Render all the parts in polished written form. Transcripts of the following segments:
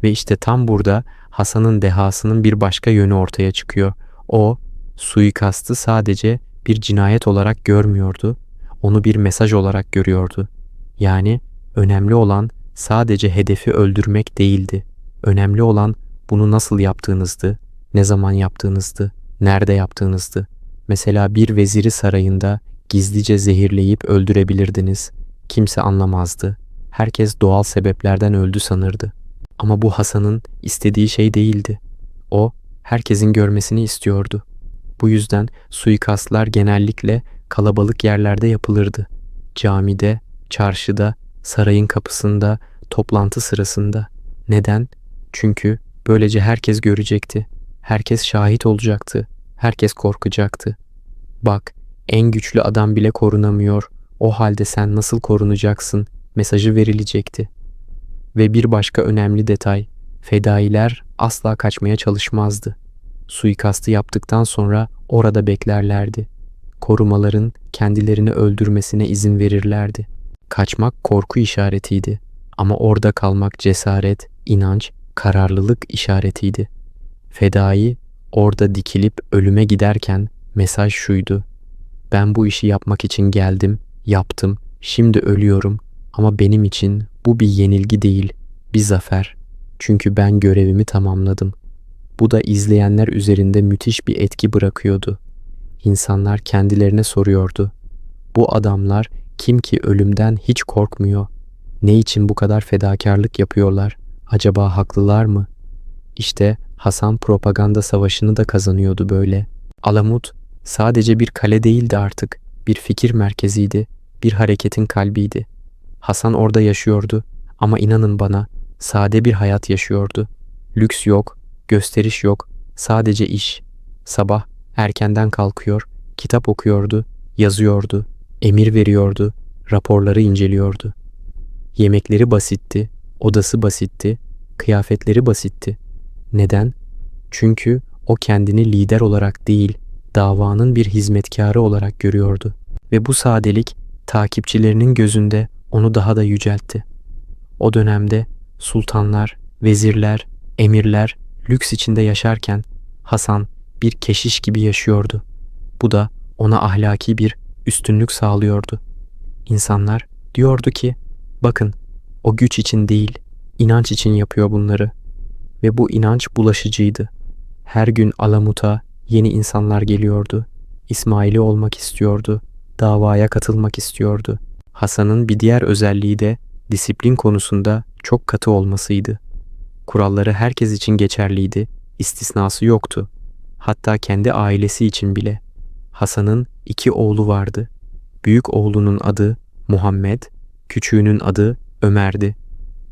Ve işte tam burada Hasan'ın dehasının bir başka yönü ortaya çıkıyor. O, suikastı sadece bir cinayet olarak görmüyordu, onu bir mesaj olarak görüyordu. Yani önemli olan sadece hedefi öldürmek değildi. Önemli olan bunu nasıl yaptığınızdı, ne zaman yaptığınızdı, nerede yaptığınızdı. Mesela bir veziri sarayında gizlice zehirleyip öldürebilirdiniz. Kimse anlamazdı. Herkes doğal sebeplerden öldü sanırdı. Ama bu Hasan'ın istediği şey değildi. O, herkesin görmesini istiyordu. Bu yüzden suikastlar genellikle kalabalık yerlerde yapılırdı. Camide, çarşıda, sarayın kapısında, toplantı sırasında. Neden? Çünkü böylece herkes görecekti. Herkes şahit olacaktı. Herkes korkacaktı. Bak, en güçlü adam bile korunamıyor. O halde sen nasıl korunacaksın? Mesajı verilecekti. Ve bir başka önemli detay, fedailer asla kaçmaya çalışmazdı. Suikastı yaptıktan sonra orada beklerlerdi. Korumaların kendilerini öldürmesine izin verirlerdi. Kaçmak korku işaretiydi ama orada kalmak cesaret, inanç, kararlılık işaretiydi. Fedai orada dikilip ölüme giderken mesaj şuydu: ben bu işi yapmak için geldim, yaptım, şimdi ölüyorum ama benim için bu bir yenilgi değil, bir zafer. Çünkü ben görevimi tamamladım. Bu da izleyenler üzerinde müthiş bir etki bırakıyordu. İnsanlar kendilerine soruyordu: bu adamlar kim ki ölümden hiç korkmuyor? Ne için bu kadar fedakarlık yapıyorlar? Acaba haklılar mı? İşte Hasan propaganda savaşını da kazanıyordu böyle. Alamut sadece bir kale değildi artık, bir fikir merkeziydi, bir hareketin kalbiydi. Hasan orada yaşıyordu ama inanın bana, sade bir hayat yaşıyordu. Lüks yok, gösteriş yok, sadece iş. Sabah erkenden kalkıyor, kitap okuyordu, yazıyordu, emir veriyordu, raporları inceliyordu. Yemekleri basitti, odası basitti, kıyafetleri basitti. Neden? Çünkü o kendini lider olarak değil, davanın bir hizmetkarı olarak görüyordu. Ve bu sadelik takipçilerinin gözünde onu daha da yüceltti. O dönemde sultanlar, vezirler, emirler lüks içinde yaşarken Hasan bir keşiş gibi yaşıyordu. Bu da ona ahlaki bir üstünlük sağlıyordu. İnsanlar diyordu ki, bakın, o güç için değil, inanç için yapıyor bunları. Ve bu inanç bulaşıcıydı. Her gün Alamut'a yeni insanlar geliyordu. İsmaili olmak istiyordu. Davaya katılmak istiyordu. Hasan'ın bir diğer özelliği de disiplin konusunda çok katı olmasıydı. Kuralları herkes için geçerliydi, istisnası yoktu. Hatta kendi ailesi için bile. Hasan'ın 2 oğlu vardı. Büyük oğlunun adı Muhammed, küçüğünün adı Ömer'di.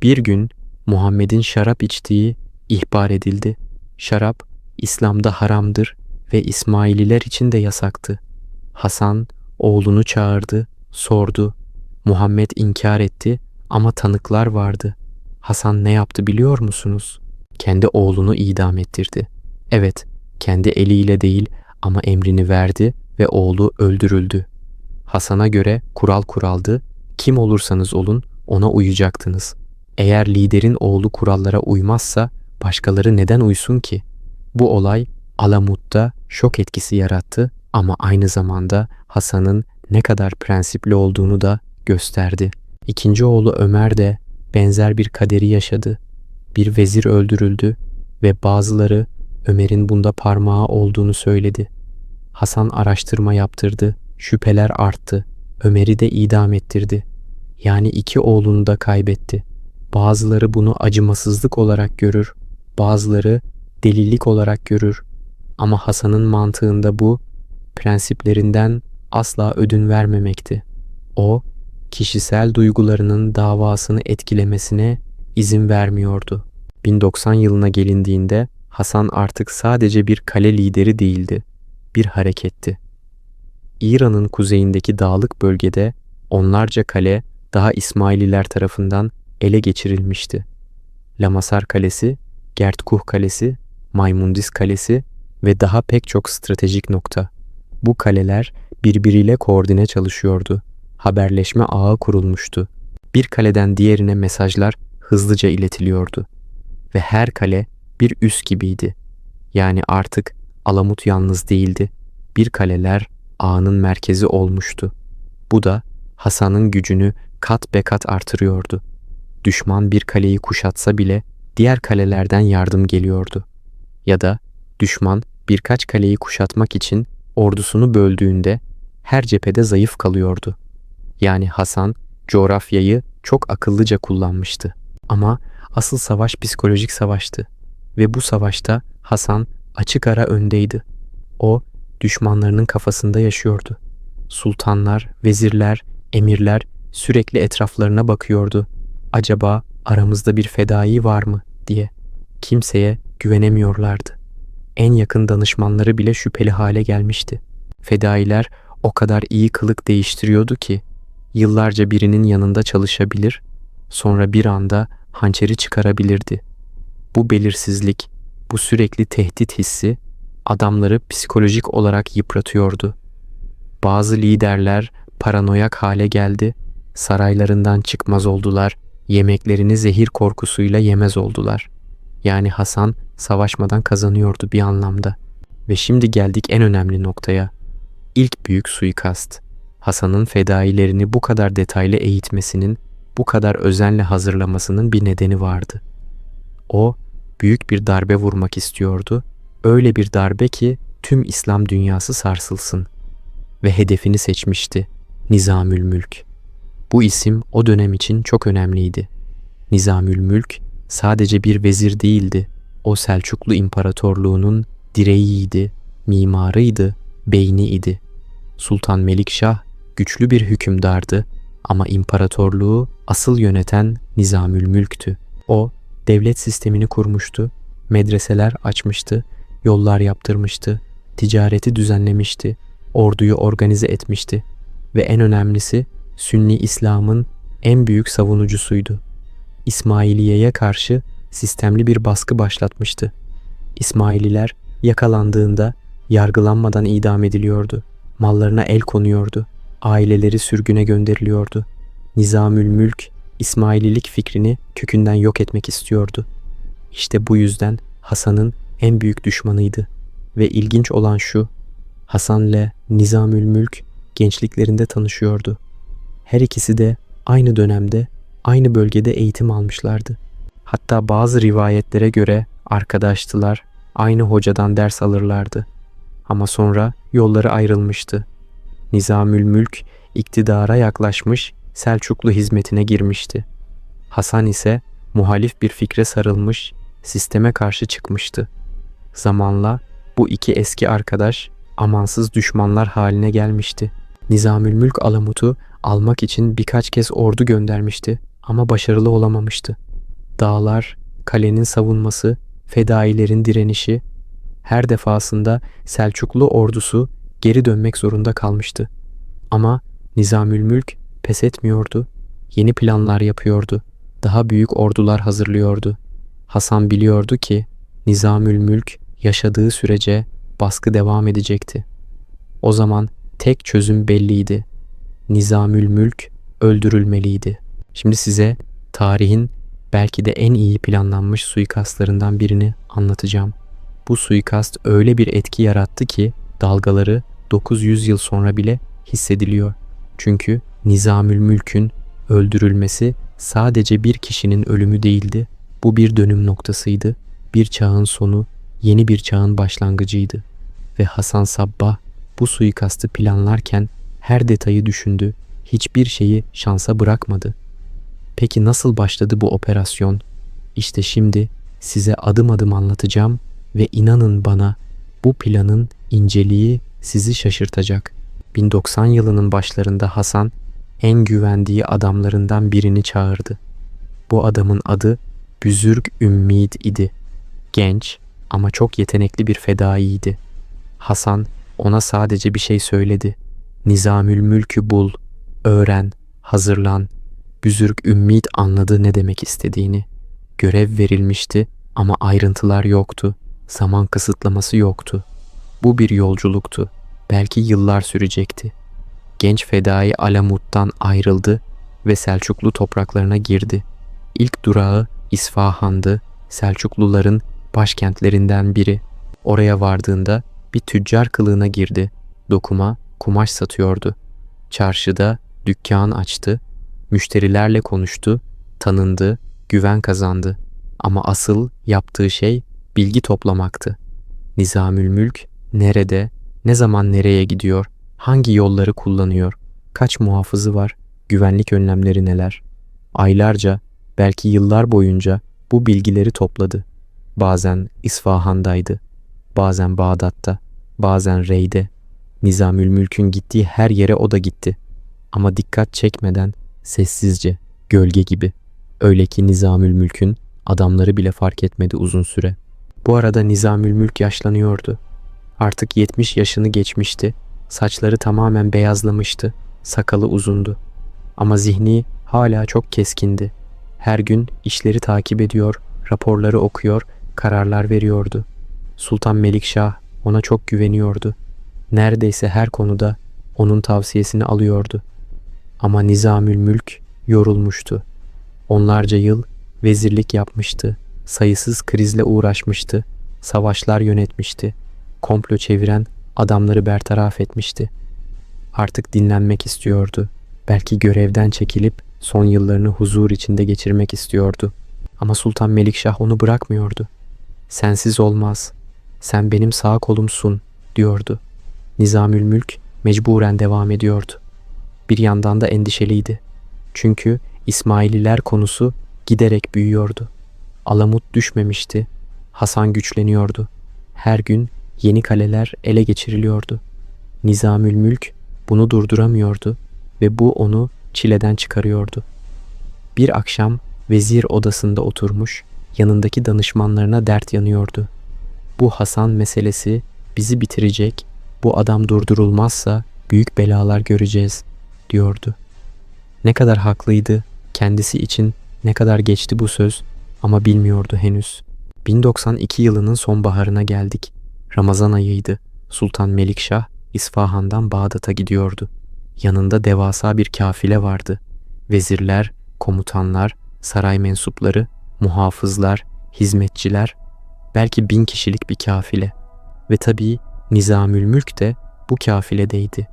Bir gün Muhammed'in şarap içtiği ihbar edildi. Şarap İslam'da haramdır ve İsmaililer için de yasaktı. Hasan oğlunu çağırdı, sordu. Muhammed inkar etti ama tanıklar vardı. Hasan ne yaptı biliyor musunuz? Kendi oğlunu idam ettirdi. Evet, kendi eliyle değil ama emrini verdi ve oğlu öldürüldü. Hasan'a göre kural kuraldı. Kim olursanız olun ona uyacaktınız. Eğer liderin oğlu kurallara uymazsa başkaları neden uysun ki? Bu olay Alamut'ta şok etkisi yarattı ama aynı zamanda Hasan'ın ne kadar prensipli olduğunu da gösterdi. İkinci oğlu Ömer de benzer bir kaderi yaşadı. Bir vezir öldürüldü ve bazıları Ömer'in bunda parmağı olduğunu söyledi. Hasan araştırma yaptırdı, şüpheler arttı. Ömer'i de idam ettirdi. Yani 2 oğlunu da kaybetti. Bazıları bunu acımasızlık olarak görür, bazıları delilik olarak görür. Ama Hasan'ın mantığında bu, prensiplerinden asla ödün vermemekti. O, kişisel duygularının davasını etkilemesine izin vermiyordu. 1090 yılına gelindiğinde Hasan artık sadece bir kale lideri değildi, bir hareketti. İran'ın kuzeyindeki dağlık bölgede onlarca kale daha İsmaililer tarafından ele geçirilmişti. Lamasar Kalesi, Gertkuh Kalesi, Maymundis Kalesi ve daha pek çok stratejik nokta. Bu kaleler birbiriyle koordine çalışıyordu. Haberleşme ağı kurulmuştu. Bir kaleden diğerine mesajlar hızlıca iletiliyordu. ve her kale bir üs gibiydi. Yani artık Alamut yalnız değildi. Bir kaleler ağının merkezi olmuştu. Bu da Hasan'ın gücünü kat be kat artırıyordu. Düşman bir kaleyi kuşatsa bile diğer kalelerden yardım geliyordu. Ya da düşman birkaç kaleyi kuşatmak için ordusunu böldüğünde her cephede zayıf kalıyordu. Yani Hasan coğrafyayı çok akıllıca kullanmıştı. Ama asıl savaş psikolojik savaştı ve bu savaşta Hasan açık ara öndeydi. O düşmanlarının kafasında yaşıyordu. Sultanlar, vezirler, emirler sürekli etraflarına bakıyordu. Acaba aramızda bir fedai var mı diye. Kimseye güvenemiyorlardı. En yakın danışmanları bile şüpheli hale gelmişti. Fedailer o kadar iyi kılık değiştiriyordu ki yıllarca birinin yanında çalışabilir, sonra bir anda hançeri çıkarabilirdi. Bu belirsizlik, bu sürekli tehdit hissi adamları psikolojik olarak yıpratıyordu. Bazı liderler paranoyak hale geldi, saraylarından çıkmaz oldular, yemeklerini zehir korkusuyla yemez oldular. Yani Hasan savaşmadan kazanıyordu bir anlamda. Ve şimdi geldik en önemli noktaya. İlk büyük suikast. Hasan'ın fedailerini bu kadar detaylı eğitmesinin, bu kadar özenle hazırlamasının bir nedeni vardı. O, büyük bir darbe vurmak istiyordu. Öyle bir darbe ki tüm İslam dünyası sarsılsın. Ve hedefini seçmişti. Nizamülmülk. Bu isim o dönem için çok önemliydi. Nizamülmülk sadece bir vezir değildi. O Selçuklu İmparatorluğu'nun direğiydi, mimarıydı, beyniydi. Sultan Melikşah güçlü bir hükümdardı ama imparatorluğu asıl yöneten Nizamülmülk'tü. O devlet sistemini kurmuştu, medreseler açmıştı, yollar yaptırmıştı, ticareti düzenlemişti, orduyu organize etmişti ve en önemlisi Sünni İslam'ın en büyük savunucusuydu. İsmailiye'ye karşı sistemli bir baskı başlatmıştı. İsmaililer yakalandığında yargılanmadan idam ediliyordu. Mallarına el konuyordu. Aileleri sürgüne gönderiliyordu. Nizamülmülk İsmaililik fikrini kökünden yok etmek istiyordu. İşte bu yüzden Hasan'ın en büyük düşmanıydı. Ve ilginç olan şu, Hasan ile Nizamülmülk gençliklerinde tanışıyordu. Her ikisi de aynı dönemde, aynı bölgede eğitim almışlardı. Hatta bazı rivayetlere göre arkadaştılar, aynı hocadan ders alırlardı. Ama sonra yolları ayrılmıştı. Nizamülmülk iktidara yaklaşmış, Selçuklu hizmetine girmişti. Hasan ise muhalif bir fikre sarılmış, sisteme karşı çıkmıştı. Zamanla bu iki eski arkadaş amansız düşmanlar haline gelmişti. Nizamülmülk Alamut'u almak için birkaç kez ordu göndermişti ama başarılı olamamıştı. Dağlar, kalenin savunması, fedailerin direnişi, her defasında Selçuklu ordusu geri dönmek zorunda kalmıştı. Ama Nizamülmülk pes etmiyordu, yeni planlar yapıyordu, daha büyük ordular hazırlıyordu. Hasan biliyordu ki Nizamülmülk yaşadığı sürece baskı devam edecekti. O zaman tek çözüm belliydi. Nizamülmülk öldürülmeliydi. Şimdi size tarihin belki de en iyi planlanmış suikastlarından birini anlatacağım. Bu suikast öyle bir etki yarattı ki dalgaları 900 yıl sonra bile hissediliyor. Çünkü Nizamülmülk'ün öldürülmesi sadece bir kişinin ölümü değildi. Bu bir dönüm noktasıydı. Bir çağın sonu, yeni bir çağın başlangıcıydı. Ve Hasan Sabbah bu suikastı planlarken her detayı düşündü, hiçbir şeyi şansa bırakmadı. Peki nasıl başladı bu operasyon? İşte şimdi size adım adım anlatacağım ve inanın bana bu planın inceliği sizi şaşırtacak. 1090 yılının başlarında Hasan en güvendiği adamlarından birini çağırdı. Bu adamın adı Büzürg Ümmid idi. Genç ama çok yetenekli bir fedaiydi. Hasan ona sadece bir şey söyledi. Nizamülmülk'ü bul, öğren, hazırlan. Büzürg Ümmid anladı ne demek istediğini. Görev verilmişti ama ayrıntılar yoktu. Zaman kısıtlaması yoktu. Bu bir yolculuktu. Belki yıllar sürecekti. Genç fedai Alamut'tan ayrıldı ve Selçuklu topraklarına girdi. İlk durağı İsfahan'dı, Selçukluların başkentlerinden biri. Oraya vardığında bir tüccar kılığına girdi. Dokuma, kumaş satıyordu. Çarşıda dükkan açtı. Müşterilerle konuştu, tanındı, güven kazandı. Ama asıl yaptığı şey bilgi toplamaktı. Nizamülmülk nerede, ne zaman nereye gidiyor, hangi yolları kullanıyor, kaç muhafızı var, güvenlik önlemleri neler? Aylarca, belki yıllar boyunca bu bilgileri topladı. Bazen İsfahan'daydı, bazen Bağdat'ta, bazen Rey'de. Nizamülmülk'ün gittiği her yere o da gitti. Ama dikkat çekmeden, sessizce, gölge gibi. Öyle ki Nizamülmülk'ün adamları bile fark etmedi uzun süre. Bu arada Nizamülmülk yaşlanıyordu. Artık 70 yaşını geçmişti. Saçları tamamen beyazlamıştı. Sakalı uzundu. Ama zihni hala çok keskindi. Her gün işleri takip ediyor, raporları okuyor, kararlar veriyordu. Sultan Melikşah ona çok güveniyordu. Neredeyse her konuda onun tavsiyesini alıyordu. Ama Nizamülmülk yorulmuştu. Onlarca yıl vezirlik yapmıştı. Sayısız krizle uğraşmıştı. Savaşlar yönetmişti. Komplo çeviren adamları bertaraf etmişti. Artık dinlenmek istiyordu. Belki görevden çekilip son yıllarını huzur içinde geçirmek istiyordu. Ama Sultan Melikşah onu bırakmıyordu. "Sensiz olmaz. Sen benim sağ kolumsun," diyordu. Nizamülmülk mecburen devam ediyordu. Bir yandan da endişeliydi. Çünkü İsmaililer konusu giderek büyüyordu. Alamut düşmemişti. Hasan güçleniyordu. Her gün yeni kaleler ele geçiriliyordu. Nizamülmülk bunu durduramıyordu ve bu onu çileden çıkarıyordu. Bir akşam vezir odasında oturmuş, yanındaki danışmanlarına dert yanıyordu. "Bu Hasan meselesi bizi bitirecek, bu adam durdurulmazsa büyük belalar göreceğiz," diyordu. Ne kadar haklıydı, kendisi için ne kadar geçti bu söz ama bilmiyordu henüz. 1092 yılının sonbaharına geldik. Ramazan ayıydı. Sultan Melikşah İsfahan'dan Bağdat'a gidiyordu. Yanında devasa bir kafile vardı. Vezirler, komutanlar, saray mensupları, muhafızlar, hizmetçiler, belki 1000 kişilik bir kafile. Ve tabii Nizamülmülk de bu kafiledeydi.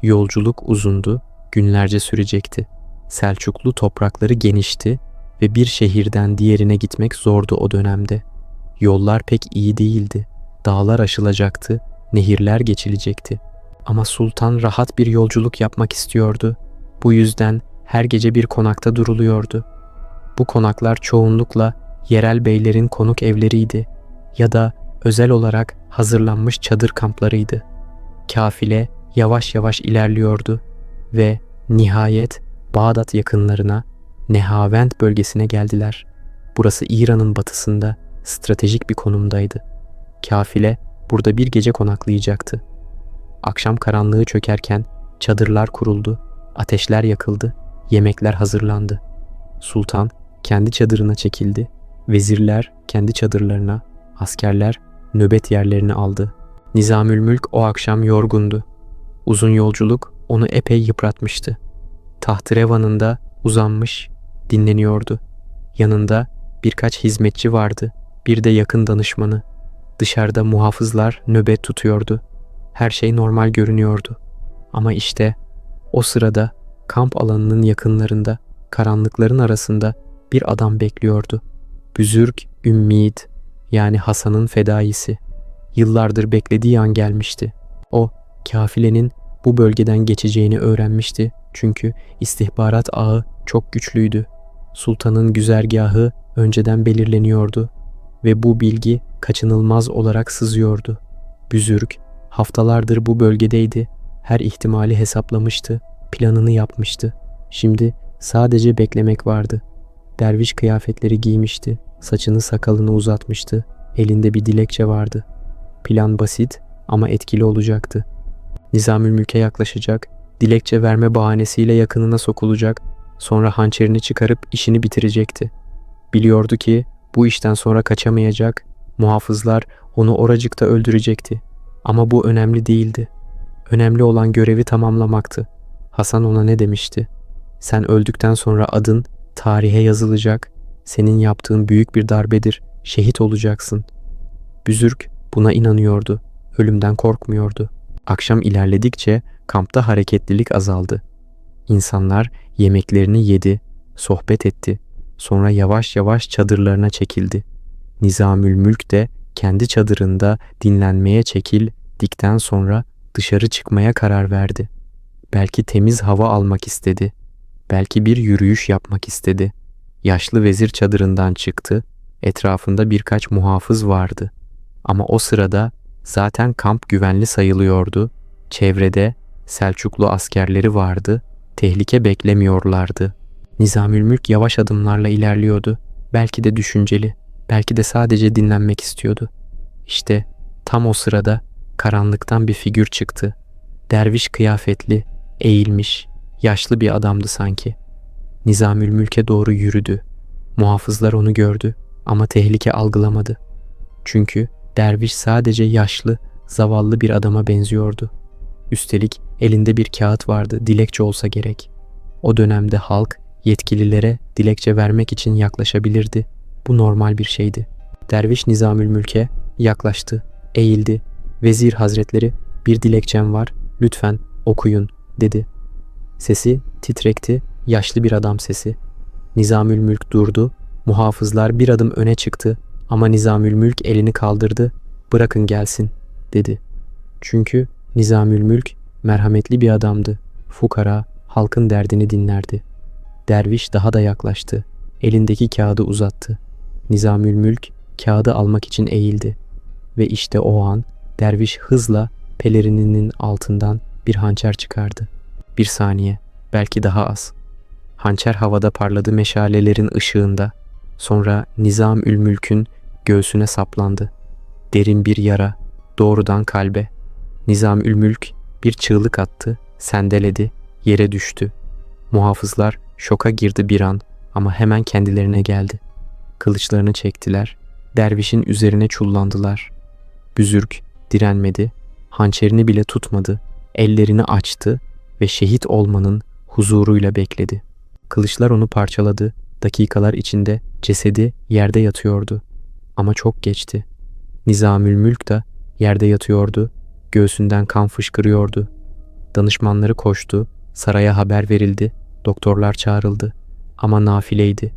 Yolculuk uzundu, günlerce sürecekti. Selçuklu toprakları genişti ve bir şehirden diğerine gitmek zordu o dönemde. Yollar pek iyi değildi. Dağlar aşılacaktı, nehirler geçilecekti. Ama sultan rahat bir yolculuk yapmak istiyordu. Bu yüzden her gece bir konakta duruluyordu. Bu konaklar çoğunlukla yerel beylerin konuk evleriydi ya da özel olarak hazırlanmış çadır kamplarıydı. Kafile yavaş yavaş ilerliyordu ve nihayet Bağdat yakınlarına, Nehavend bölgesine geldiler. Burası İran'ın batısında stratejik bir konumdaydı. Kafile burada bir gece konaklayacaktı. Akşam karanlığı çökerken çadırlar kuruldu, ateşler yakıldı, yemekler hazırlandı. Sultan kendi çadırına çekildi, vezirler kendi çadırlarına, askerler nöbet yerlerini aldı. Nizamülmülk o akşam yorgundu. Uzun yolculuk onu epey yıpratmıştı. Taht-ı-Revan'ında uzanmış, dinleniyordu. Yanında birkaç hizmetçi vardı, bir de yakın danışmanı. Dışarıda muhafızlar nöbet tutuyordu. Her şey normal görünüyordu. Ama işte o sırada kamp alanının yakınlarında, karanlıkların arasında bir adam bekliyordu. Büzürk Ümmid, yani Hasan'ın fedaisi. Yıllardır beklediği an gelmişti. O, kafilenin bu bölgeden geçeceğini öğrenmişti. Çünkü istihbarat ağı çok güçlüydü. Sultanın güzergahı önceden belirleniyordu ve bu bilgi kaçınılmaz olarak sızıyordu. Büzürk haftalardır bu bölgedeydi. Her ihtimali hesaplamıştı, planını yapmıştı. Şimdi sadece beklemek vardı. Derviş kıyafetleri giymişti, saçını sakalını uzatmıştı, elinde bir dilekçe vardı. Plan basit ama etkili olacaktı. Nizamülmülk'e yaklaşacak, dilekçe verme bahanesiyle yakınına sokulacak, sonra hançerini çıkarıp işini bitirecekti. Biliyordu ki bu işten sonra kaçamayacak, muhafızlar onu oracıkta öldürecekti. Ama bu önemli değildi. Önemli olan görevi tamamlamaktı. Hasan ona ne demişti? "Sen öldükten sonra adın tarihe yazılacak, senin yaptığın büyük bir darbedir, Şehit olacaksın. Büzürk buna inanıyordu. Ölümden korkmuyordu. Akşam ilerledikçe kampta hareketlilik azaldı. İnsanlar yemeklerini yedi, sohbet etti. Sonra yavaş yavaş çadırlarına çekildi. Nizamülmülk de kendi çadırında dinlenmeye çekildikten sonra dışarı çıkmaya karar verdi. Belki temiz hava almak istedi. Belki bir yürüyüş yapmak istedi. Yaşlı vezir çadırından çıktı. Etrafında birkaç muhafız vardı. Ama o sırada zaten kamp güvenli sayılıyordu. Çevrede Selçuklu askerleri vardı. Tehlike beklemiyorlardı. Nizamülmülk yavaş adımlarla ilerliyordu. Belki de düşünceli, belki de sadece dinlenmek istiyordu. İşte tam o sırada karanlıktan bir figür çıktı. Derviş kıyafetli, eğilmiş, yaşlı bir adamdı sanki. Nizamülmülk'e doğru yürüdü. Muhafızlar onu gördü ama tehlike algılamadı. Çünkü derviş sadece yaşlı, zavallı bir adama benziyordu. Üstelik elinde bir kağıt vardı, dilekçe olsa gerek. O dönemde halk yetkililere dilekçe vermek için yaklaşabilirdi. Bu normal bir şeydi. Derviş Nizamülmülk'e yaklaştı, eğildi. Vezir Hazretleri, bir dilekçem var, lütfen okuyun dedi. Sesi titrekti, yaşlı bir adam sesi. Nizamülmülk durdu, muhafızlar bir adım öne çıktı ama Nizamülmülk elini kaldırdı, bırakın gelsin dedi. Çünkü Nizamülmülk merhametli bir adamdı. Fukara, halkın derdini dinlerdi. Derviş daha da yaklaştı. Elindeki kağıdı uzattı. Nizamülmülk kağıdı almak için eğildi. Ve işte o an derviş hızla pelerininin altından bir hançer çıkardı. Bir saniye, belki daha az. Hançer havada parladı meşalelerin ışığında. Sonra Nizamülmülk'ün göğsüne saplandı. Derin bir yara, doğrudan kalbe. Nizamülmülk bir çığlık attı, sendeledi, yere düştü. Muhafızlar şoka girdi bir an ama hemen kendilerine geldi. Kılıçlarını çektiler, dervişin üzerine çullandılar. Büzürk direnmedi, hançerini bile tutmadı, ellerini açtı ve şehit olmanın huzuruyla bekledi. Kılıçlar onu parçaladı, dakikalar içinde cesedi yerde yatıyordu. Ama çok geçti. Nizamülmülk de yerde yatıyordu, göğsünden kan fışkırıyordu. Danışmanları koştu, saraya haber verildi, doktorlar çağrıldı. Ama nafileydi.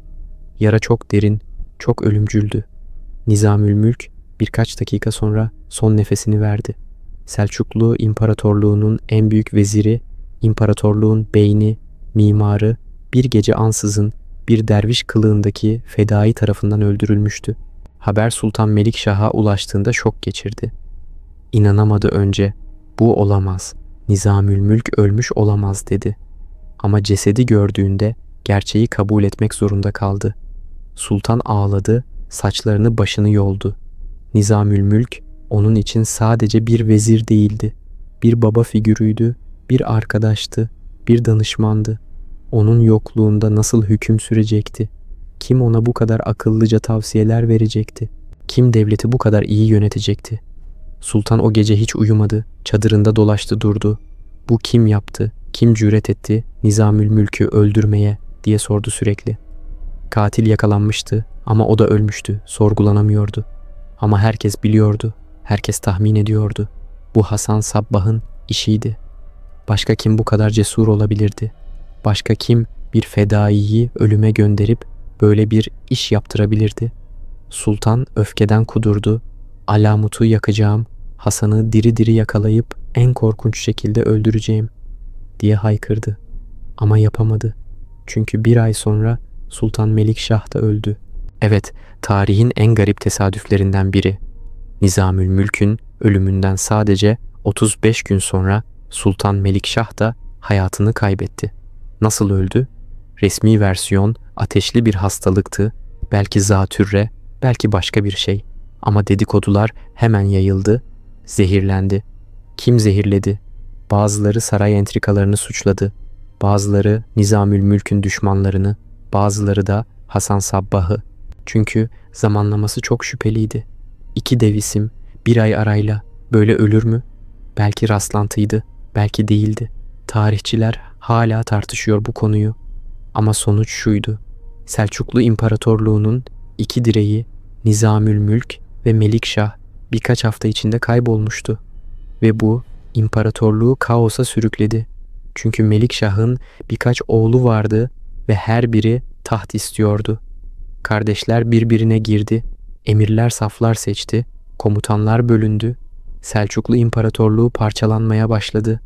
Yara çok derin, çok ölümcüldü. Nizamülmülk birkaç dakika sonra son nefesini verdi. Selçuklu İmparatorluğu'nun en büyük veziri, imparatorluğun beyni, mimarı, bir gece ansızın bir derviş kılığındaki fedai tarafından öldürülmüştü. Haber Sultan Melikşah'a ulaştığında şok geçirdi. İnanamadı önce. Bu olamaz. Nizamülmülk ölmüş olamaz dedi. Ama cesedi gördüğünde gerçeği kabul etmek zorunda kaldı. Sultan ağladı, saçlarını başını yoldu. Nizamülmülk onun için sadece bir vezir değildi. Bir baba figürüydü, bir arkadaştı, bir danışmandı. Onun yokluğunda nasıl hüküm sürecekti? Kim ona bu kadar akıllıca tavsiyeler verecekti? Kim devleti bu kadar iyi yönetecekti? Sultan o gece hiç uyumadı, çadırında dolaştı durdu. Bu kim yaptı, kim cüret etti Nizamülmülk'ü öldürmeye diye sordu sürekli. Katil yakalanmıştı ama o da ölmüştü, sorgulanamıyordu. Ama herkes biliyordu, herkes tahmin ediyordu. Bu Hasan Sabbah'ın işiydi. Başka kim bu kadar cesur olabilirdi? Başka kim bir fedaiyi ölüme gönderip böyle bir iş yaptırabilirdi? Sultan öfkeden kudurdu. Alamut'u yakacağım, Hasan'ı diri diri yakalayıp en korkunç şekilde öldüreceğim diye haykırdı. Ama yapamadı. Çünkü bir ay sonra Sultan Melikşah da öldü. Evet, tarihin en garip tesadüflerinden biri. Nizamülmülk'ün ölümünden sadece 35 gün sonra Sultan Melikşah da hayatını kaybetti. Nasıl öldü? Resmi versiyon ateşli bir hastalıktı, belki zatürre, belki başka bir şey. Ama dedikodular hemen yayıldı, zehirlendi. Kim zehirledi? Bazıları saray entrikalarını suçladı. Bazıları Nizamülmülk'ün düşmanlarını, bazıları da Hasan Sabbah'ı. Çünkü zamanlaması çok şüpheliydi. İki dev isim bir ay arayla böyle ölür mü? Belki rastlantıydı, belki değildi. Tarihçiler hala tartışıyor bu konuyu. Ama sonuç şuydu. Selçuklu İmparatorluğu'nun iki direği Nizamülmülk ve Melikşah birkaç hafta içinde kaybolmuştu ve bu imparatorluğu kaosa sürükledi. Çünkü Melikşah'ın birkaç oğlu vardı ve her biri taht istiyordu. Kardeşler birbirine girdi, emirler saflar seçti, komutanlar bölündü. Selçuklu İmparatorluğu parçalanmaya başladı.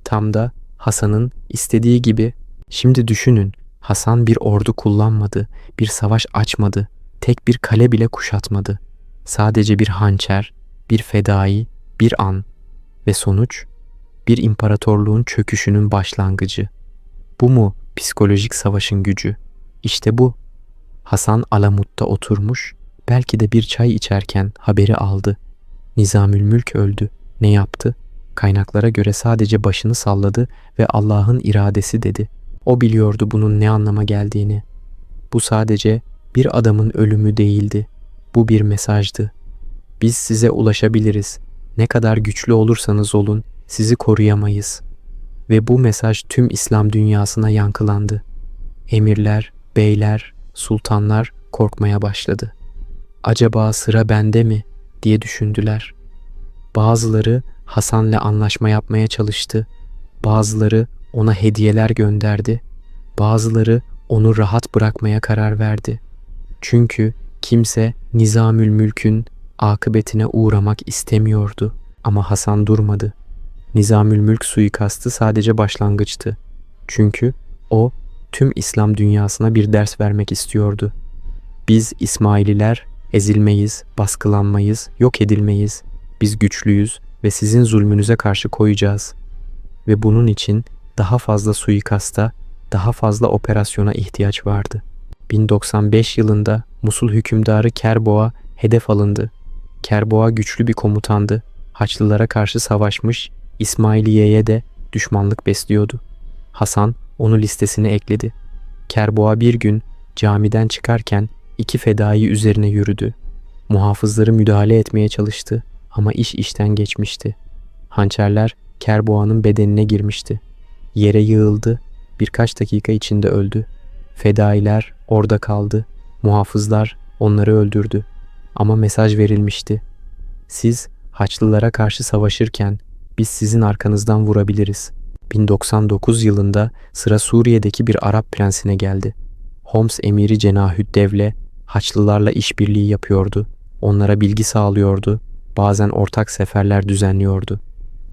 Tam da Hasan'ın istediği gibi. Şimdi düşünün, Hasan bir ordu kullanmadı, bir savaş açmadı, tek bir kale bile kuşatmadı. Sadece bir hançer, bir fedai, bir an ve sonuç bir imparatorluğun çöküşünün başlangıcı. Bu mu psikolojik savaşın gücü? İşte bu. Hasan Alamut'ta oturmuş, belki de bir çay içerken haberi aldı. Nizamülmülk öldü. Ne yaptı? Kaynaklara göre sadece başını salladı ve Allah'ın iradesi dedi. O biliyordu bunun ne anlama geldiğini. Bu sadece bir adamın ölümü değildi. Bu bir mesajdı. Biz size ulaşabiliriz. Ne kadar güçlü olursanız olun, sizi koruyamayız. Ve bu mesaj tüm İslam dünyasına yankılandı. Emirler, beyler, sultanlar korkmaya başladı. Acaba sıra bende mi diye düşündüler. Bazıları Hasan'la anlaşma yapmaya çalıştı. Bazıları ona hediyeler gönderdi. Bazıları onu rahat bırakmaya karar verdi. Çünkü kimse Nizamülmülk'ün akıbetine uğramak istemiyordu. Ama Hasan durmadı. Nizamülmülk suikastı sadece başlangıçtı. Çünkü o tüm İslam dünyasına bir ders vermek istiyordu. Biz İsmaililer ezilmeyiz, baskılanmayız, yok edilmeyiz. Biz güçlüyüz ve sizin zulmünüze karşı koyacağız. Ve bunun için daha fazla suikasta, daha fazla operasyona ihtiyaç vardı. 1095 yılında Musul hükümdarı Kerboğa hedef alındı. Kerboğa güçlü bir komutandı. Haçlılara karşı savaşmış, İsmailiye'ye de düşmanlık besliyordu. Hasan onu listesine ekledi. Kerboğa bir gün camiden çıkarken 2 fedai üzerine yürüdü. Muhafızları müdahale etmeye çalıştı ama iş işten geçmişti. Hançerler Kerboğa'nın bedenine girmişti. Yere yığıldı, birkaç dakika içinde öldü. Fedailer orada kaldı. Muhafızlar onları öldürdü. Ama mesaj verilmişti. Siz Haçlılara karşı savaşırken biz sizin arkanızdan vurabiliriz. 1099 yılında sıra Suriye'deki bir Arap prensine geldi. Homs emiri Cenahüddevle Haçlılarla işbirliği yapıyordu. Onlara bilgi sağlıyordu. Bazen ortak seferler düzenliyordu.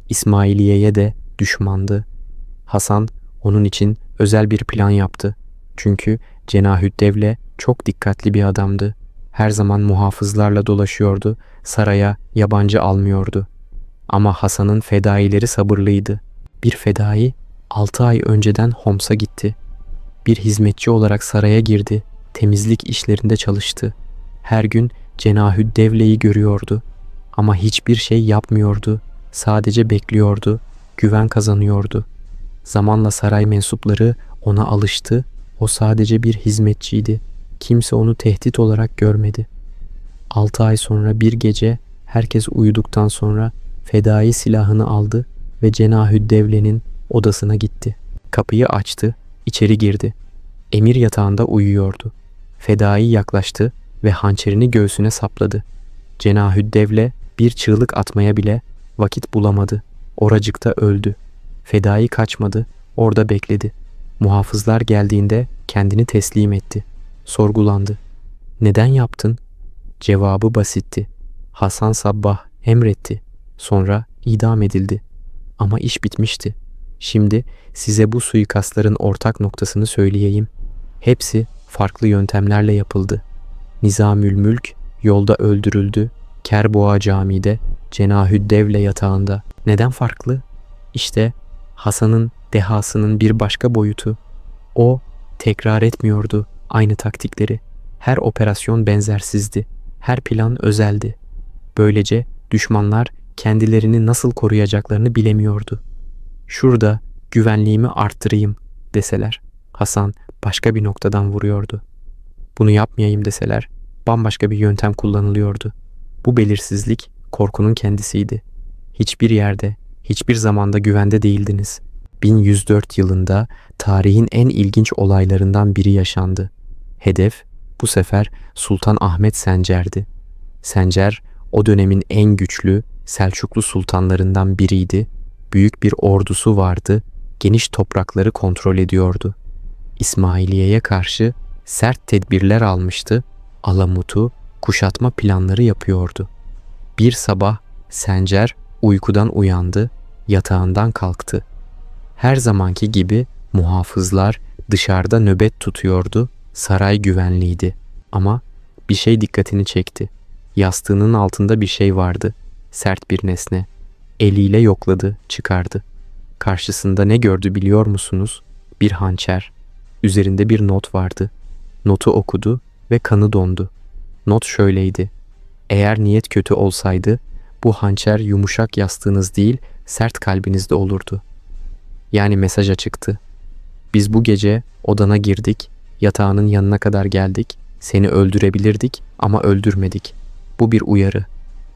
İsmailiye'ye de düşmandı. Hasan onun için özel bir plan yaptı. Çünkü Cenahüddevle çok dikkatli bir adamdı. Her zaman muhafızlarla dolaşıyordu, saraya yabancı almıyordu. Ama Hasan'ın fedaileri sabırlıydı. Bir fedai 6 ay önceden Homs'a gitti. Bir hizmetçi olarak saraya girdi, temizlik işlerinde çalıştı. Her gün Cenahüddevle'yi görüyordu. Ama hiçbir şey yapmıyordu, sadece bekliyordu, güven kazanıyordu. Zamanla saray mensupları ona alıştı, o sadece bir hizmetçiydi. Kimse onu tehdit olarak görmedi. 6 ay sonra bir gece herkes uyuduktan sonra fedai silahını aldı ve Cenahüddevle'nin odasına gitti. Kapıyı açtı, içeri girdi. Emir yatağında uyuyordu. Fedai yaklaştı ve hançerini göğsüne sapladı. Cenahüddevle bir çığlık atmaya bile vakit bulamadı. Oracıkta öldü. Fedai kaçmadı, orada bekledi. Muhafızlar geldiğinde kendini teslim etti. Sorgulandı. Neden yaptın? Cevabı basitti. Hasan Sabbah emretti. Sonra idam edildi. Ama iş bitmişti. Şimdi size bu suikastların ortak noktasını söyleyeyim. Hepsi farklı yöntemlerle yapıldı. Nizamülmülk yolda öldürüldü. Kerboğa camide, Cenahüddevle yatağında. Neden farklı? İşte Hasan'ın dehasının bir başka boyutu. O tekrar etmiyordu aynı taktikleri. Her operasyon benzersizdi. Her plan özeldi. Böylece düşmanlar kendilerini nasıl koruyacaklarını bilemiyordu. Şurada güvenliğimi arttırayım deseler, Hasan başka bir noktadan vuruyordu. Bunu yapmayayım deseler, bambaşka bir yöntem kullanılıyordu. Bu belirsizlik korkunun kendisiydi. Hiçbir yerde, hiçbir zamanda güvende değildiniz. 1104 yılında tarihin en ilginç olaylarından biri yaşandı. Hedef Bu sefer Sultan Ahmet Sencer'di. Sencer o dönemin en güçlü Selçuklu sultanlarından biriydi. Büyük bir ordusu vardı, geniş toprakları kontrol ediyordu. İsmailiye'ye karşı sert tedbirler almıştı, Alamut'u kuşatma planları yapıyordu. Bir sabah Sencer uykudan uyandı, yatağından kalktı. Her zamanki gibi muhafızlar dışarıda nöbet tutuyordu, saray güvenliydi. Ama bir şey dikkatini çekti. Yastığının altında bir şey vardı, sert bir nesne. Eliyle yokladı, çıkardı. Karşısında ne gördü biliyor musunuz? Bir hançer. Üzerinde bir not vardı. Notu okudu ve kanı dondu. Not şöyleydi: eğer niyet kötü olsaydı, bu hançer yumuşak yastığınız değil, sert kalbinizde olurdu. Yani mesaj açıktı. Biz bu gece odana girdik, yatağının yanına kadar geldik, seni öldürebilirdik ama öldürmedik. Bu bir uyarı.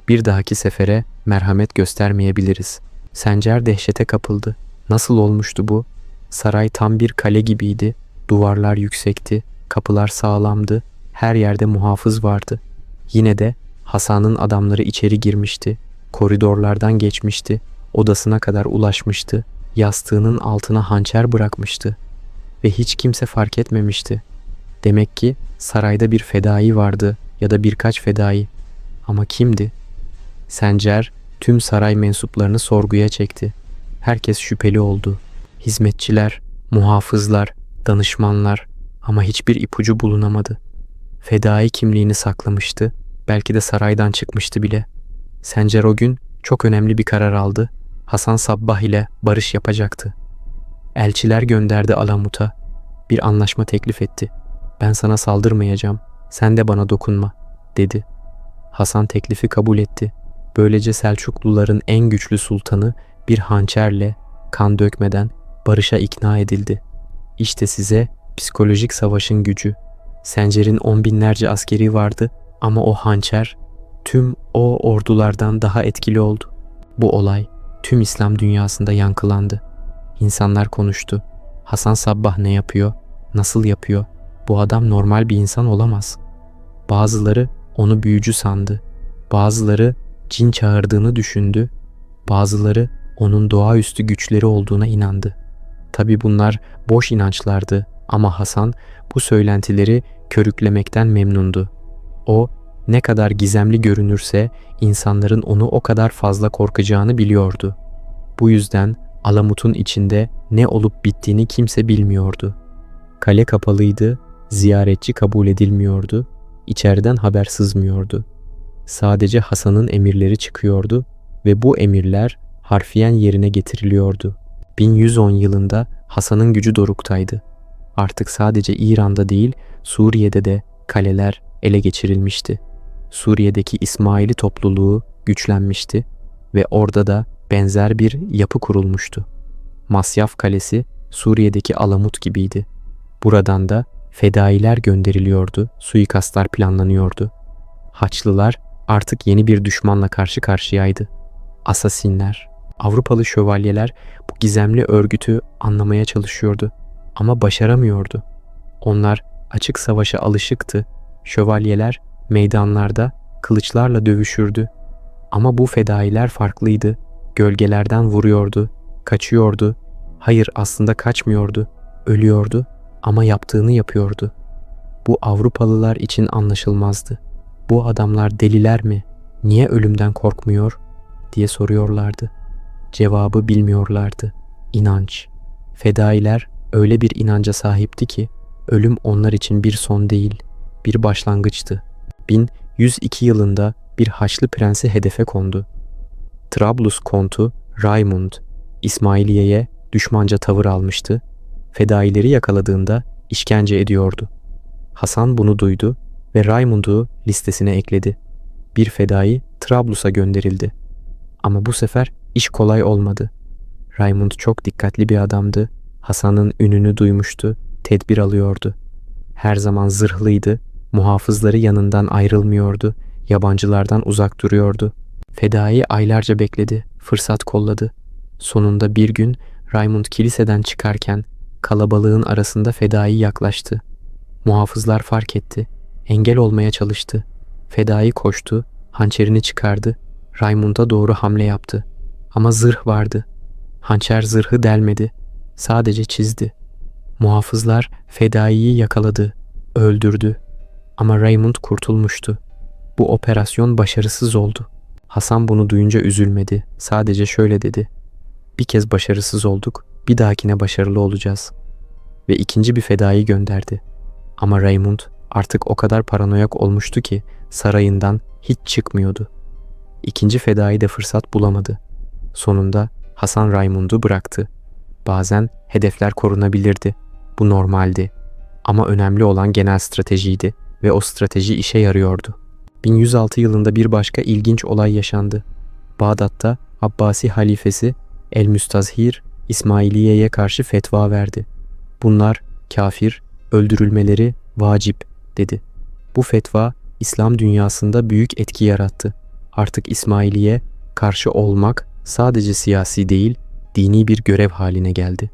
Bir dahaki sefere merhamet göstermeyebiliriz. Sencer dehşete kapıldı. Nasıl olmuştu bu? Saray tam bir kale gibiydi. Duvarlar yüksekti, kapılar sağlamdı, her yerde muhafız vardı. Yine de Hasan'ın adamları içeri girmişti, koridorlardan geçmişti, odasına kadar ulaşmıştı, yastığının altına hançer bırakmıştı ve hiç kimse fark etmemişti. Demek ki sarayda bir fedai vardı ya da birkaç fedai. Ama kimdi? Sencer tüm saray mensuplarını sorguya çekti. Herkes şüpheli oldu. Hizmetçiler, muhafızlar, danışmanlar, ama hiçbir ipucu bulunamadı. Fedai kimliğini saklamıştı, belki de saraydan çıkmıştı bile. Sencer o gün çok önemli bir karar aldı. Hasan Sabbah ile barış yapacaktı. Elçiler gönderdi Alamut'a. Bir anlaşma teklif etti. Ben sana saldırmayacağım, sen de bana dokunma, dedi. Hasan teklifi kabul etti. Böylece Selçukluların en güçlü sultanı bir hançerle, kan dökmeden barışa ikna edildi. İşte size psikolojik savaşın gücü. Sencer'in 10 binlerce askeri vardı ama o hançer tüm o ordulardan daha etkili oldu. Bu olay tüm İslam dünyasında yankılandı. İnsanlar konuştu. Hasan Sabbah ne yapıyor? Nasıl yapıyor? Bu adam normal bir insan olamaz. Bazıları onu büyücü sandı. Bazıları cin çağırdığını düşündü. Bazıları onun doğaüstü güçleri olduğuna inandı. Tabi bunlar boş inançlardı ama Hasan bu söylentileri körüklemekten memnundu. O ne kadar gizemli görünürse insanların onu o kadar fazla korkacağını biliyordu. Bu yüzden Alamut'un içinde ne olup bittiğini kimse bilmiyordu. Kale kapalıydı, ziyaretçi kabul edilmiyordu, içeriden haber sızmıyordu. Sadece Hasan'ın emirleri çıkıyordu ve bu emirler harfiyen yerine getiriliyordu. 1110 yılında Hasan'ın gücü doruktaydı. Artık sadece İran'da değil, Suriye'de de kaleler ele geçirilmişti. Suriye'deki İsmaili topluluğu güçlenmişti ve orada da benzer bir yapı kurulmuştu. Masyaf Kalesi Suriye'deki Alamut gibiydi. Buradan da fedailer gönderiliyordu, suikastlar planlanıyordu. Haçlılar artık yeni bir düşmanla karşı karşıyaydı. Asasinler. Avrupalı şövalyeler bu gizemli örgütü anlamaya çalışıyordu ama başaramıyordu. Onlar açık savaşa alışıktı. Şövalyeler meydanlarda kılıçlarla dövüşürdü. Ama bu fedailer farklıydı. Gölgelerden vuruyordu, kaçıyordu. Hayır, aslında kaçmıyordu, ölüyordu ama yaptığını yapıyordu. Bu Avrupalılar için anlaşılmazdı. Bu adamlar deliler mi? Niye ölümden korkmuyor? diye soruyorlardı. Cevabı bilmiyorlardı. İnanç. Fedailer öyle bir inanca sahipti ki ölüm onlar için bir son değil, bir başlangıçtı. 1102 yılında bir Haçlı prensi hedefe kondu. Trablus kontu Raymund, İsmailiye'ye düşmanca tavır almıştı. Fedaileri yakaladığında işkence ediyordu. Hasan bunu duydu ve Raymund'u listesine ekledi. Bir fedai Trablus'a gönderildi. Ama bu sefer iş kolay olmadı. Raymund çok dikkatli bir adamdı. Hasan'ın ününü duymuştu, tedbir alıyordu. Her zaman zırhlıydı, muhafızları yanından ayrılmıyordu, yabancılardan uzak duruyordu. Fedai aylarca bekledi, fırsat kolladı. Sonunda bir gün Raymund kiliseden çıkarken kalabalığın arasında fedai yaklaştı. Muhafızlar fark etti. Engel olmaya çalıştı. Fedai koştu, hançerini çıkardı, Raymond'a doğru hamle yaptı. Ama zırh vardı. Hançer zırhı delmedi, sadece çizdi. Muhafızlar Fedai'yi yakaladı, öldürdü. Ama Raymond kurtulmuştu. Bu operasyon başarısız oldu. Hasan bunu duyunca üzülmedi. Sadece şöyle dedi: "Bir kez başarısız olduk, bir dahakine başarılı olacağız." Ve ikinci bir fedai gönderdi. Ama Raymond artık o kadar paranoyak olmuştu ki sarayından hiç çıkmıyordu. İkinci fedai de fırsat bulamadı. Sonunda Hasan Raymond'u bıraktı. Bazen hedefler korunabilirdi. Bu normaldi. Ama önemli olan genel stratejiydi ve o strateji işe yarıyordu. 1106 yılında bir başka ilginç olay yaşandı. Bağdat'ta Abbasi halifesi El-Müstazhir İsmailiye'ye karşı fetva verdi. Bunlar kafir, öldürülmeleri vacip dedi. Bu fetva İslam dünyasında büyük etki yarattı. Artık İsmailiye karşı olmak sadece siyasi değil, dini bir görev haline geldi.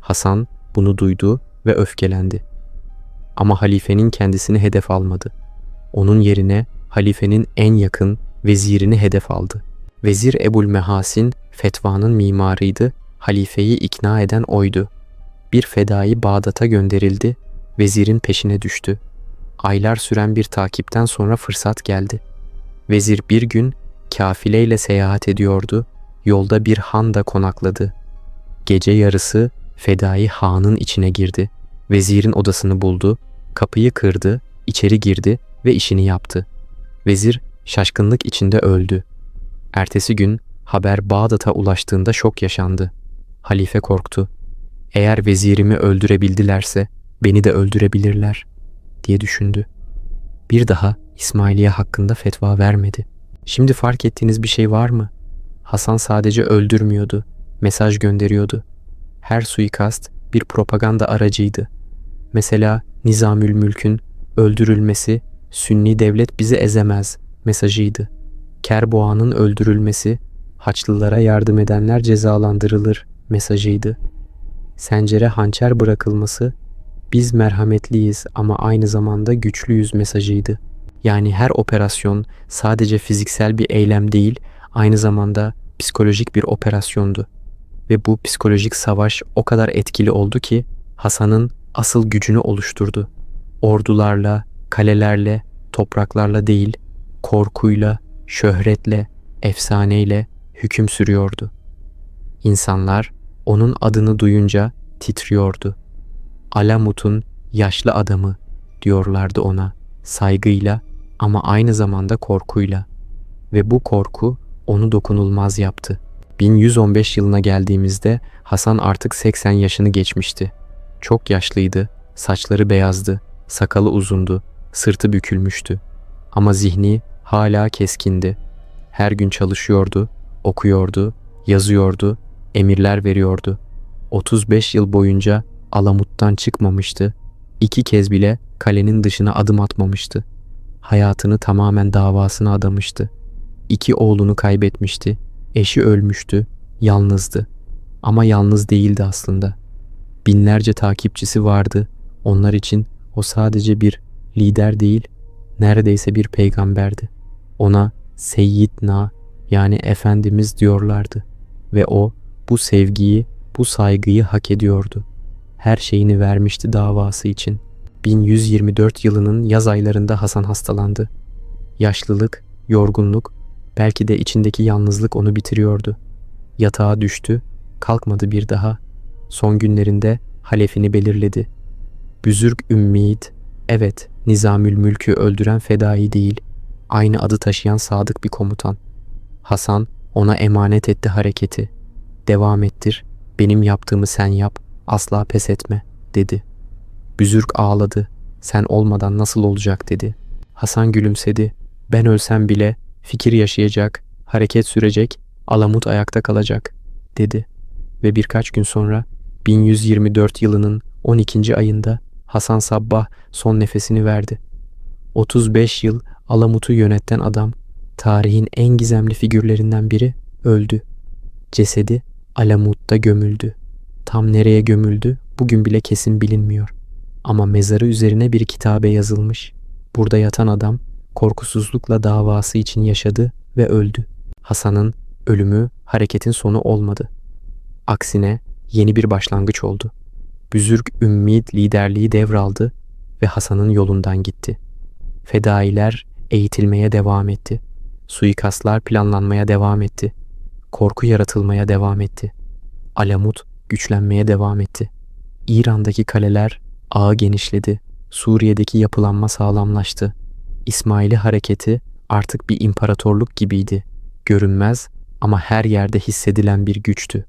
Hasan bunu duydu ve öfkelendi. Ama halifenin kendisini hedef almadı. Onun yerine halifenin en yakın vezirini hedef aldı. Vezir Ebu'l-Mehasin fetvanın mimarıydı, halifeyi ikna eden oydu. Bir fedai Bağdat'a gönderildi, vezirin peşine düştü. Aylar süren bir takipten sonra fırsat geldi. Vezir bir gün kafileyle seyahat ediyordu, yolda bir handa konakladı. Gece yarısı fedai hanın içine girdi. Vezirin odasını buldu, kapıyı kırdı, içeri girdi ve işini yaptı. Vezir şaşkınlık içinde öldü. Ertesi gün haber Bağdat'a ulaştığında şok yaşandı. Halife korktu. Eğer vezirimi öldürebildilerse beni de öldürebilirler diye düşündü. Bir daha İsmailiye hakkında fetva vermedi. Şimdi fark ettiğiniz bir şey var mı? Hasan sadece öldürmüyordu, mesaj gönderiyordu. Her suikast bir propaganda aracıydı. Mesela Nizamülmülk'ün öldürülmesi, Sünni devlet bizi ezemez mesajıydı. Kerboğan'ın öldürülmesi, Haçlılara yardım edenler cezalandırılır mesajıydı. Sencer'e hançer bırakılması, biz merhametliyiz ama aynı zamanda güçlüyüz mesajıydı. Yani her operasyon sadece fiziksel bir eylem değil, aynı zamanda psikolojik bir operasyondu. Ve bu psikolojik savaş o kadar etkili oldu ki Hasan'ın asıl gücünü oluşturdu. Ordularla, kalelerle, topraklarla değil, korkuyla, şöhretle, efsaneyle hüküm sürüyordu. İnsanlar onun adını duyunca titriyordu. Alamut'un yaşlı adamı diyorlardı ona, saygıyla ama aynı zamanda korkuyla. Ve bu korku onu dokunulmaz yaptı. 1115 yılına geldiğimizde Hasan artık 80 yaşını geçmişti. Çok yaşlıydı, saçları beyazdı, sakalı uzundu, sırtı bükülmüştü. Ama zihni hala keskindi. Her gün çalışıyordu, okuyordu, yazıyordu, emirler veriyordu. 35 yıl boyunca Alamut'tan çıkmamıştı. 2 kez bile kalenin dışına adım atmamıştı. Hayatını tamamen davasına adamıştı. 2 oğlunu kaybetmişti. Eşi ölmüştü. Yalnızdı. Ama yalnız değildi aslında. Binlerce takipçisi vardı. Onlar için o sadece bir lider değil, neredeyse bir peygamberdi. Ona Seyyidna yani Efendimiz diyorlardı. Ve o bu sevgiyi, bu saygıyı hak ediyordu. Her şeyini vermişti davası için. 1124 yılının yaz aylarında Hasan hastalandı. Yaşlılık, yorgunluk, belki de içindeki yalnızlık onu bitiriyordu. Yatağa düştü, kalkmadı bir daha. Son günlerinde halefini belirledi. Büzürg Ümmid, evet Nizamülmülk'ü öldüren fedai değil, aynı adı taşıyan sadık bir komutan. Hasan ona emanet etti hareketi. Devam ettir, benim yaptığımı sen yap, asla pes etme dedi. Büzürg ağladı, sen olmadan nasıl olacak dedi. Hasan gülümsedi, ben ölsem bile fikir yaşayacak, hareket sürecek, Alamut ayakta kalacak dedi. Ve birkaç gün sonra 1124 yılının 12. ayında Hasan Sabbah son nefesini verdi. 35 yıl Alamut'u yöneten adam, tarihin en gizemli figürlerinden biri öldü. Cesedi Alamut'ta gömüldü. Tam nereye gömüldü bugün bile kesin bilinmiyor. Ama mezarı üzerine bir kitabe yazılmış. Burada yatan adam korkusuzlukla davası için yaşadı ve öldü. Hasan'ın ölümü hareketin sonu olmadı. Aksine yeni bir başlangıç oldu. Büzürg Ümmid liderliği devraldı ve Hasan'ın yolundan gitti. Fedailer eğitilmeye devam etti. Suikastlar planlanmaya devam etti. Korku yaratılmaya devam etti. Alamut güçlenmeye devam etti. İran'daki kaleler ağı genişledi. Suriye'deki yapılanma sağlamlaştı. İsmaili hareketi artık bir imparatorluk gibiydi. Görünmez ama her yerde hissedilen bir güçtü.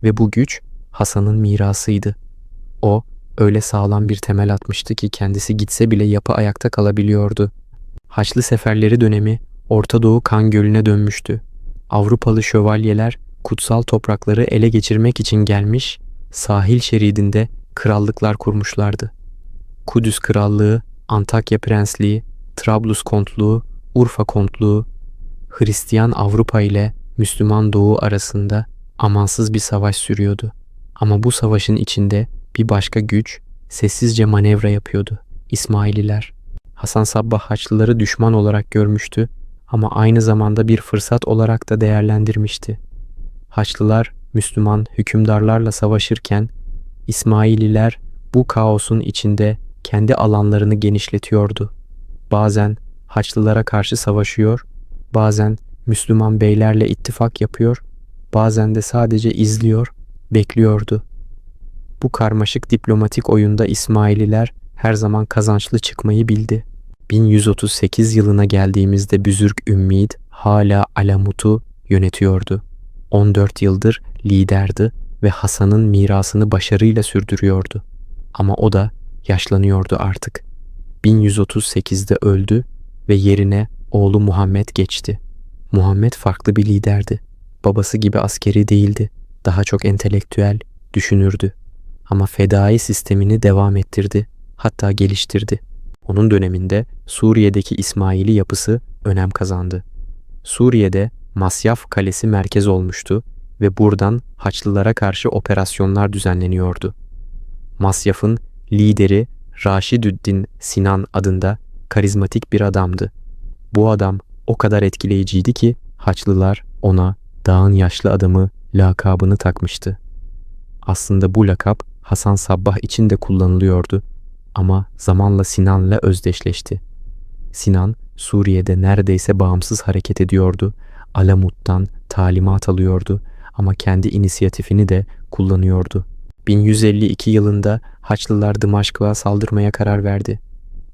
Ve bu güç Hasan'ın mirasıydı. O öyle sağlam bir temel atmıştı ki kendisi gitse bile yapı ayakta kalabiliyordu. Haçlı Seferleri dönemi Orta Doğu kan gölüne dönmüştü. Avrupalı şövalyeler kutsal toprakları ele geçirmek için gelmiş, sahil şeridinde krallıklar kurmuşlardı. Kudüs Krallığı, Antakya Prensliği, Trablus Kontluğu, Urfa Kontluğu, Hristiyan Avrupa ile Müslüman Doğu arasında amansız bir savaş sürüyordu. Ama bu savaşın içinde bir başka güç sessizce manevra yapıyordu. İsmaililer. Hasan Sabbah Haçlıları düşman olarak görmüştü ama aynı zamanda bir fırsat olarak da değerlendirmişti. Haçlılar Müslüman hükümdarlarla savaşırken İsmaililer bu kaosun içinde kendi alanlarını genişletiyordu. Bazen Haçlılara karşı savaşıyor, bazen Müslüman beylerle ittifak yapıyor, bazen de sadece izliyor, bekliyordu. Bu karmaşık diplomatik oyunda İsmaililer her zaman kazançlı çıkmayı bildi. 1138 yılına geldiğimizde Büzürg Ümmid hala Alamut'u yönetiyordu. 14 yıldır liderdi ve Hasan'ın mirasını başarıyla sürdürüyordu. Ama o da yaşlanıyordu artık. 1138'de öldü ve yerine oğlu Muhammed geçti. Muhammed farklı bir liderdi. Babası gibi askeri değildi. Daha çok entelektüel, düşünürdü. Ama fedai sistemini devam ettirdi, hatta geliştirdi. Onun döneminde Suriye'deki İsmaili yapısı önem kazandı. Suriye'de Masyaf Kalesi merkez olmuştu ve buradan Haçlılara karşı operasyonlar düzenleniyordu. Masyaf'ın lideri Raşidüddin Sinan adında karizmatik bir adamdı. Bu adam o kadar etkileyiciydi ki Haçlılar ona dağın yaşlı adamı lakabını takmıştı. Aslında bu lakap Hasan Sabbah için de kullanılıyordu ama zamanla Sinan'la özdeşleşti. Sinan Suriye'de neredeyse bağımsız hareket ediyordu, Alamut'tan talimat alıyordu ama kendi inisiyatifini de kullanıyordu. 1152 yılında Haçlılar Dımaşk'a saldırmaya karar verdi.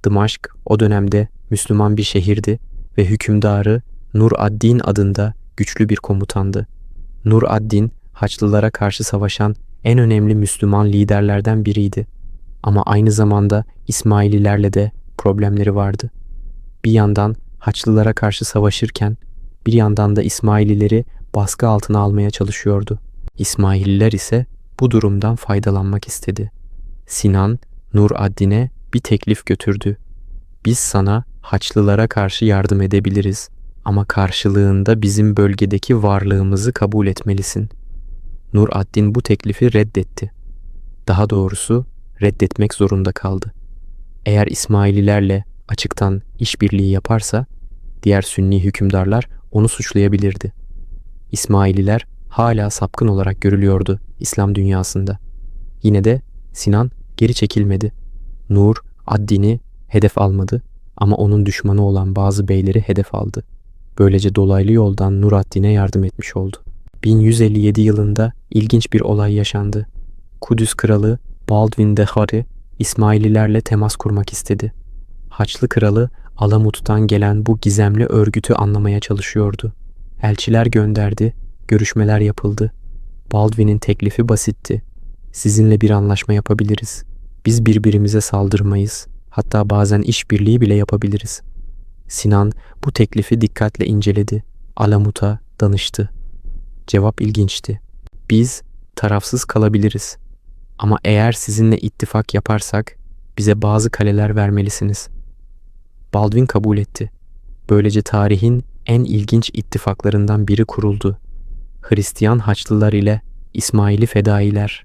Dımaşk o dönemde Müslüman bir şehirdi ve hükümdarı Nur ad-Din adında güçlü bir komutandı. Nur ad-Din Haçlılara karşı savaşan en önemli Müslüman liderlerden biriydi. Ama aynı zamanda İsmaililerle de problemleri vardı. Bir yandan Haçlılara karşı savaşırken bir yandan da İsmailileri baskı altına almaya çalışıyordu. İsmaililer ise bu durumdan faydalanmak istedi. Sinan, Nur ad-Din'e bir teklif götürdü. Biz sana Haçlılara karşı yardım edebiliriz ama karşılığında bizim bölgedeki varlığımızı kabul etmelisin. Nur ad-Din bu teklifi reddetti. Daha doğrusu reddetmek zorunda kaldı. Eğer İsmaililerle açıktan işbirliği yaparsa diğer Sünni hükümdarlar onu suçlayabilirdi. İsmaililer hala sapkın olarak görülüyordu İslam dünyasında. Yine de Sinan geri çekilmedi. Nur ad-Din'i hedef almadı ama onun düşmanı olan bazı beyleri hedef aldı. Böylece dolaylı yoldan Nur ad-Din'e yardım etmiş oldu. 1157 yılında ilginç bir olay yaşandı. Kudüs kralı Baldwin Dehari İsmaililerle temas kurmak istedi. Haçlı kralı Alamut'tan gelen bu gizemli örgütü anlamaya çalışıyordu. Elçiler gönderdi, görüşmeler yapıldı. Baldwin'in teklifi basitti. Sizinle bir anlaşma yapabiliriz. Biz birbirimize saldırmayız. Hatta bazen işbirliği bile yapabiliriz. Sinan bu teklifi dikkatle inceledi. Alamut'a danıştı. Cevap ilginçti. Biz tarafsız kalabiliriz. Ama eğer sizinle ittifak yaparsak bize bazı kaleler vermelisiniz. Baldwin kabul etti. Böylece tarihin en ilginç ittifaklarından biri kuruldu. Hristiyan Haçlılar ile İsmaili Fedailer.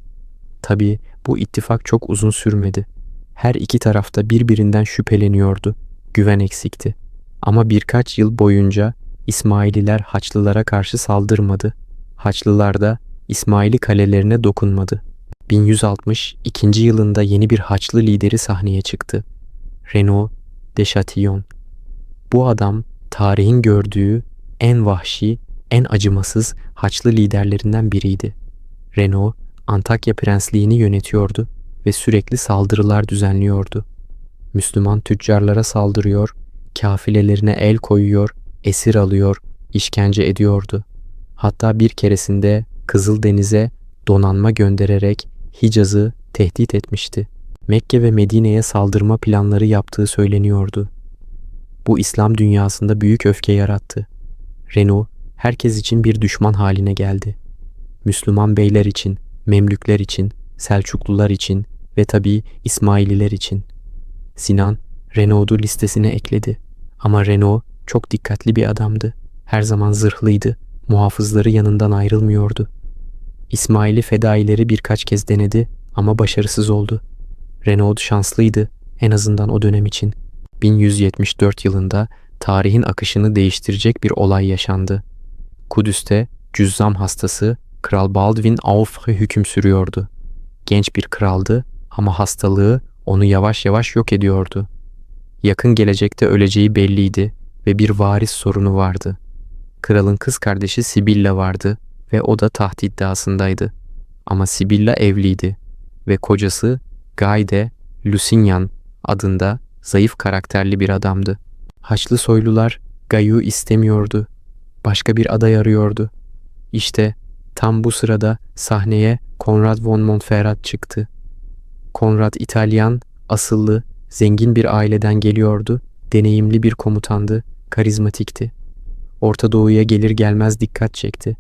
Tabii bu ittifak çok uzun sürmedi. Her iki tarafta birbirinden şüpheleniyordu. Güven eksikti. Ama birkaç yıl boyunca İsmaililer Haçlılara karşı saldırmadı. Haçlılar da İsmaili kalelerine dokunmadı. 1162. yılında yeni bir Haçlı lideri sahneye çıktı. Renaud de Chatillon. Bu adam tarihin gördüğü en vahşi, en acımasız Haçlı liderlerinden biriydi. Renaud, Antakya Prensliğini yönetiyordu ve sürekli saldırılar düzenliyordu. Müslüman tüccarlara saldırıyor, kafilelerine el koyuyor, esir alıyor, işkence ediyordu. Hatta bir keresinde Kızıldeniz'e donanma göndererek Hicaz'ı tehdit etmişti. Mekke ve Medine'ye saldırma planları yaptığı söyleniyordu. Bu İslam dünyasında büyük öfke yarattı. Renaud herkes için bir düşman haline geldi. Müslüman beyler için, Memlükler için, Selçuklular için ve tabii İsmaililer için. Sinan, Renaud'u listesine ekledi. Ama Renaud çok dikkatli bir adamdı. Her zaman zırhlıydı. Muhafızları yanından ayrılmıyordu. İsmaili fedaileri birkaç kez denedi ama başarısız oldu. Renaud şanslıydı, en azından o dönem için. 1174 yılında tarihin akışını değiştirecek bir olay yaşandı. Kudüs'te cüzzam hastası Kral Baldwin Aufre hüküm sürüyordu. Genç bir kraldı ama hastalığı onu yavaş yavaş yok ediyordu. Yakın gelecekte öleceği belliydi ve bir varis sorunu vardı. Kralın kız kardeşi Sibilla vardı ve o da taht iddiasındaydı. Ama Sibilla evliydi ve kocası Guy de Lusignan adında zayıf karakterli bir adamdı. Haçlı soylular Guy'u istemiyordu. Başka bir aday arıyordu. İşte tam bu sırada sahneye Konrad von Montferrat çıktı. Konrad İtalyan, asıllı, zengin bir aileden geliyordu, deneyimli bir komutandı, karizmatikti. Orta Doğu'ya gelir gelmez dikkat çekti.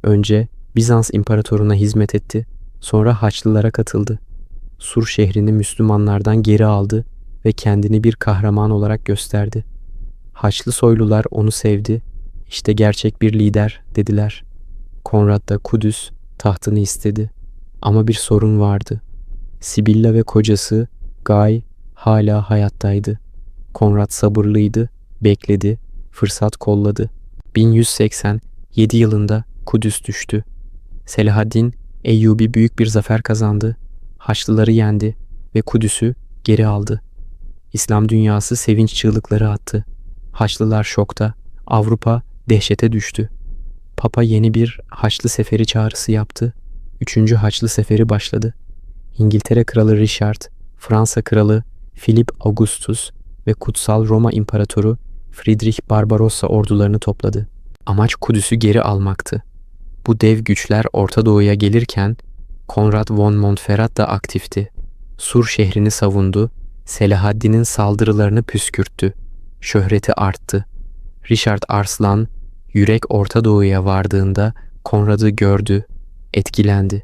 Önce Bizans imparatoruna hizmet etti, sonra Haçlılara katıldı. Sur şehrini Müslümanlardan geri aldı ve kendini bir kahraman olarak gösterdi. Haçlı soylular onu sevdi, işte gerçek bir lider dediler. Konrad da Kudüs tahtını istedi. Ama bir sorun vardı. Sibilla ve kocası Guy hala hayattaydı. Konrad sabırlıydı, bekledi, fırsat kolladı. 1187 yılında Kudüs düştü. Selahaddin Eyyubi büyük bir zafer kazandı. Haçlıları yendi ve Kudüs'ü geri aldı. İslam dünyası sevinç çığlıkları attı. Haçlılar şokta, Avrupa dehşete düştü. Papa yeni bir Haçlı seferi çağrısı yaptı. 3. Haçlı seferi başladı. İngiltere Kralı Richard, Fransa Kralı Philip Augustus ve Kutsal Roma İmparatoru Friedrich Barbarossa ordularını topladı. Amaç Kudüs'ü geri almaktı. Bu dev güçler Orta Doğu'ya gelirken Konrad von Montferrat da aktifti. Sur şehrini savundu, Selahaddin'in saldırılarını püskürttü. Şöhreti arttı. Richard Arslan, yürek Orta Doğu'ya vardığında Konrad'ı gördü, etkilendi.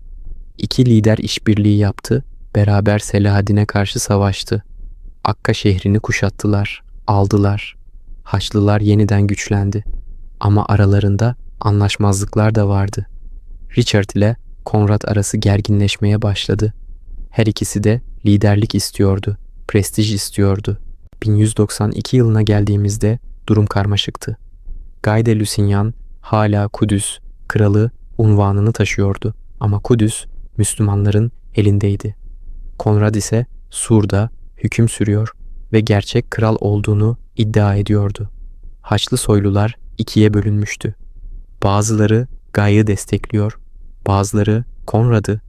İki lider işbirliği yaptı, beraber Selahaddin'e karşı savaştı. Akka şehrini kuşattılar, aldılar. Haçlılar yeniden güçlendi. Ama aralarında anlaşmazlıklar da vardı. Richard ile Konrad arası gerginleşmeye başladı. Her ikisi de liderlik istiyordu, prestij istiyordu. 1192 yılına geldiğimizde durum karmaşıktı. Guy de Lusignan hala Kudüs kralı unvanını taşıyordu ama Kudüs Müslümanların elindeydi. Konrad ise Sur'da hüküm sürüyor ve gerçek kral olduğunu iddia ediyordu. Haçlı soylular ikiye bölünmüştü. Bazıları Guy'ı destekliyor, bazıları Konrad'ı.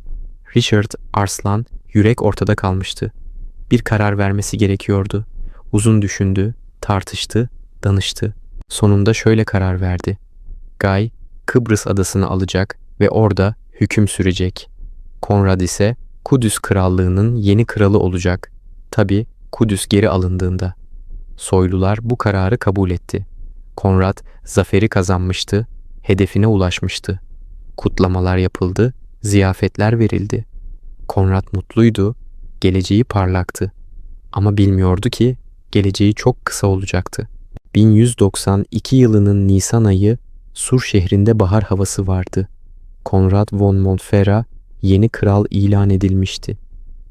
Richard Arslan yürek ortada kalmıştı. Bir karar vermesi gerekiyordu. Uzun düşündü, tartıştı, danıştı. Sonunda şöyle karar verdi. Guy, Kıbrıs adasını alacak ve orada hüküm sürecek. Konrad ise Kudüs krallığının yeni kralı olacak. Tabii Kudüs geri alındığında. Soylular bu kararı kabul etti. Konrad zaferi kazanmıştı, hedefine ulaşmıştı. Kutlamalar yapıldı, ziyafetler verildi. Konrad mutluydu, geleceği parlaktı. Ama bilmiyordu ki geleceği çok kısa olacaktı. 1192 yılının Nisan ayı Sur şehrinde bahar havası vardı. Konrad von Montferrat yeni kral ilan edilmişti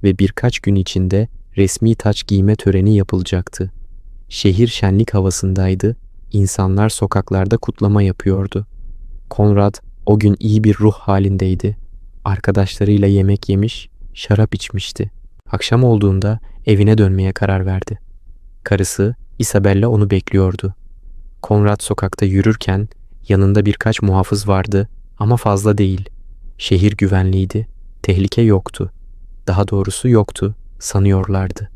ve birkaç gün içinde resmi taç giyme töreni yapılacaktı. Şehir şenlik havasındaydı. İnsanlar sokaklarda kutlama yapıyordu. Konrad o gün iyi bir ruh halindeydi. Arkadaşlarıyla yemek yemiş, şarap içmişti. Akşam olduğunda evine dönmeye karar verdi. Karısı Isabella onu bekliyordu. Konrad sokakta yürürken yanında birkaç muhafız vardı ama fazla değil. Şehir güvenliydi. Tehlike yoktu. Daha doğrusu yoktu, sanıyorlardı.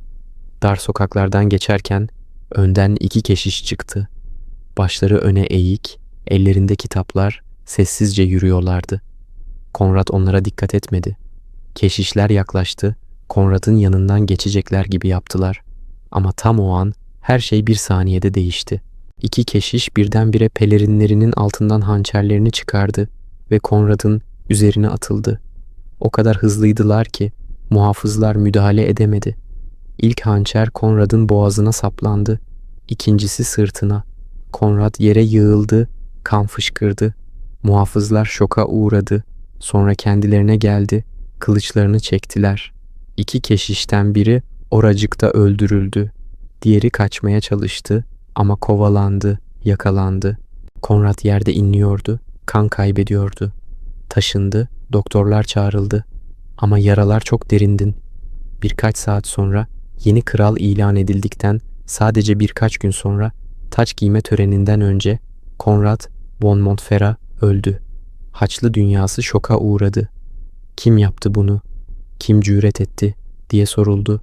Dar sokaklardan geçerken önden 2 keşiş çıktı. Başları öne eğik, ellerinde kitaplar, sessizce yürüyorlardı. Konrad onlara dikkat etmedi. Keşişler yaklaştı, Konrad'ın yanından geçecekler gibi yaptılar. Ama tam o an her şey bir saniyede değişti. 2 keşiş birdenbire pelerinlerinin altından hançerlerini çıkardı ve Konrad'ın üzerine atıldı. O kadar hızlıydılar ki muhafızlar müdahale edemedi. İlk hançer Konrad'ın boğazına saplandı, ikincisi sırtına. Konrad yere yığıldı, kan fışkırdı. Muhafızlar şoka uğradı. Sonra kendilerine geldi, kılıçlarını çektiler. 2 keşişten biri oracıkta öldürüldü. Diğeri kaçmaya çalıştı ama kovalandı, yakalandı. Konrad yerde inliyordu, kan kaybediyordu. Taşındı, doktorlar çağrıldı. Ama yaralar çok derindi. Birkaç saat sonra yeni kral ilan edildikten sadece birkaç gün sonra taç giyme töreninden önce Konrad von Montferrat öldü. Haçlı dünyası şoka uğradı. Kim yaptı bunu? Kim cüret etti diye soruldu.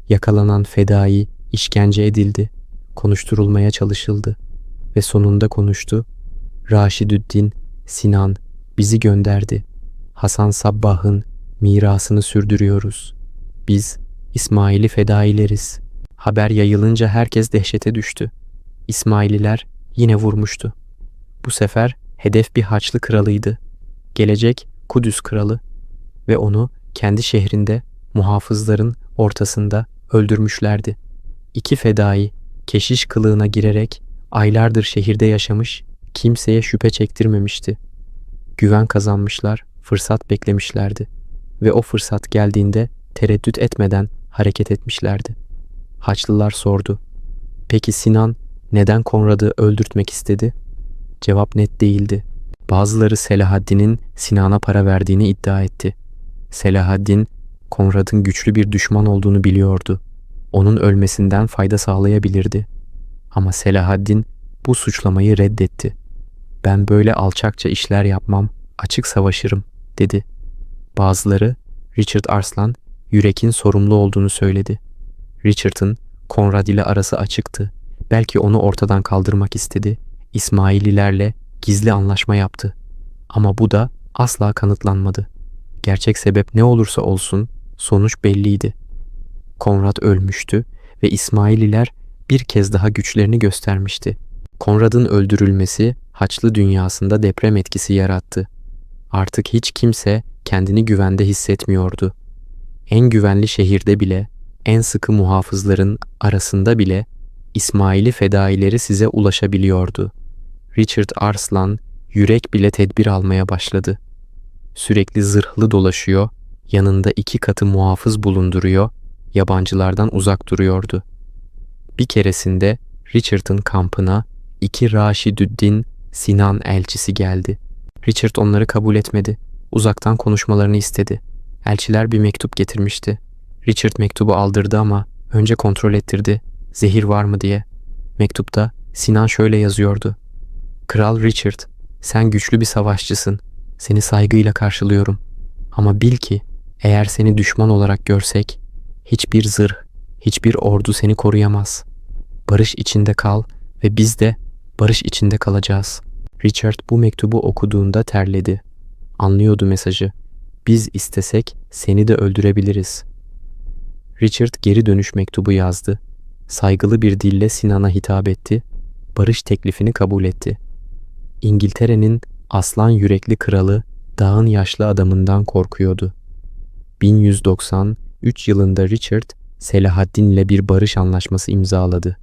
Yakalanan fedai işkence edildi. Konuşturulmaya çalışıldı ve sonunda konuştu. Raşidüddin Sinan bizi gönderdi. Hasan Sabbah'ın mirasını sürdürüyoruz. Biz İsmaili fedaileriz. Haber yayılınca herkes dehşete düştü. İsmaililer yine vurmuştu. Bu sefer hedef bir Haçlı kralıydı. Gelecek Kudüs kralı ve onu kendi şehrinde muhafızların ortasında öldürmüşlerdi. 2 fedai keşiş kılığına girerek aylardır şehirde yaşamış, kimseye şüphe çektirmemişti. Güven kazanmışlar, fırsat beklemişlerdi ve o fırsat geldiğinde tereddüt etmeden hareket etmişlerdi. Haçlılar sordu. Peki Sinan neden Konrad'ı öldürtmek istedi? Cevap net değildi. Bazıları Selahaddin'in Sinan'a para verdiğini iddia etti. Selahaddin, Konrad'ın güçlü bir düşman olduğunu biliyordu. Onun ölmesinden fayda sağlayabilirdi. Ama Selahaddin bu suçlamayı reddetti. Ben böyle alçakça işler yapmam, açık savaşırım, dedi. Bazıları Richard Arslan, Yürek'in sorumlu olduğunu söyledi. Richard'ın Konrad ile arası açıktı. Belki onu ortadan kaldırmak istedi. İsmaililerle gizli anlaşma yaptı. Ama bu da asla kanıtlanmadı. Gerçek sebep ne olursa olsun sonuç belliydi. Konrad ölmüştü ve İsmaililer bir kez daha güçlerini göstermişti. Konrad'ın öldürülmesi Haçlı dünyasında deprem etkisi yarattı. Artık hiç kimse kendini güvende hissetmiyordu. En güvenli şehirde bile, en sıkı muhafızların arasında bile İsmaili fedaileri size ulaşabiliyordu. Richard Arslan, Yürek bile tedbir almaya başladı. Sürekli zırhlı dolaşıyor, yanında 2 katı muhafız bulunduruyor, yabancılardan uzak duruyordu. Bir keresinde Richard'ın kampına 2 Raşidüddin Sinan elçisi geldi. Richard onları kabul etmedi. Uzaktan konuşmalarını istedi. Elçiler bir mektup getirmişti. Richard mektubu aldırdı ama önce kontrol ettirdi. Zehir var mı diye. Mektupta Sinan şöyle yazıyordu. Kral Richard, sen güçlü bir savaşçısın. Seni saygıyla karşılıyorum. Ama bil ki eğer seni düşman olarak görsek, hiçbir zırh, hiçbir ordu seni koruyamaz. Barış içinde kal ve biz de barış içinde kalacağız. Richard bu mektubu okuduğunda terledi. Anlıyordu mesajı. Biz istesek seni de öldürebiliriz. Richard geri dönüş mektubu yazdı. Saygılı bir dille Sinan'a hitap etti. Barış teklifini kabul etti. İngiltere'nin aslan yürekli kralı dağın yaşlı adamından korkuyordu. 1193 yılında Richard, Selahaddin ile bir barış anlaşması imzaladı.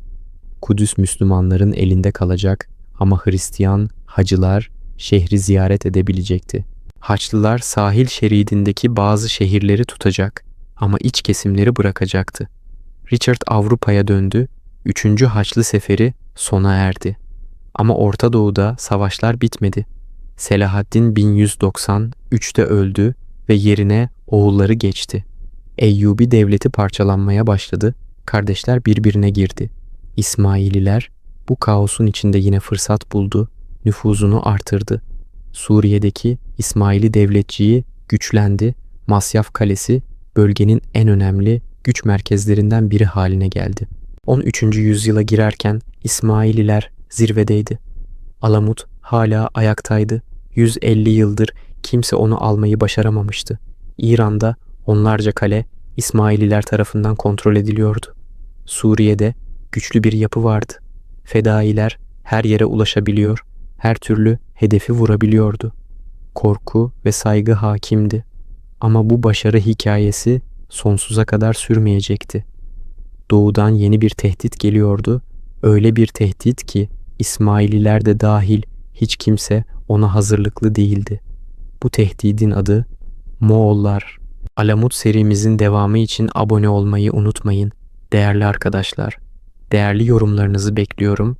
Kudüs Müslümanların elinde kalacak ama Hristiyan hacılar şehri ziyaret edebilecekti. Haçlılar sahil şeridindeki bazı şehirleri tutacak ama iç kesimleri bırakacaktı. Richard Avrupa'ya döndü, 3. Haçlı Seferi sona erdi. Ama Orta Doğu'da savaşlar bitmedi. Selahaddin 1193'te öldü ve yerine oğulları geçti. Eyyubi devleti parçalanmaya başladı, kardeşler birbirine girdi. İsmaililer bu kaosun içinde yine fırsat buldu, nüfuzunu artırdı. Suriye'deki İsmaili devletçiği güçlendi, Masyaf Kalesi bölgenin en önemli güç merkezlerinden biri haline geldi. 13. yüzyıla girerken İsmaililer zirvedeydi. Alamut hala ayaktaydı. 150 yıldır kimse onu almayı başaramamıştı. İran'da onlarca kale İsmaililer tarafından kontrol ediliyordu. Suriye'de güçlü bir yapı vardı. Fedailer her yere ulaşabiliyor, her türlü hedefi vurabiliyordu. Korku ve saygı hakimdi. Ama bu başarı hikayesi sonsuza kadar sürmeyecekti. Doğudan yeni bir tehdit geliyordu. Öyle bir tehdit ki İsmaililer de dahil hiç kimse ona hazırlıklı değildi. Bu tehdidin adı Moğollar. Alamut serimizin devamı için abone olmayı unutmayın değerli arkadaşlar. Değerli yorumlarınızı bekliyorum.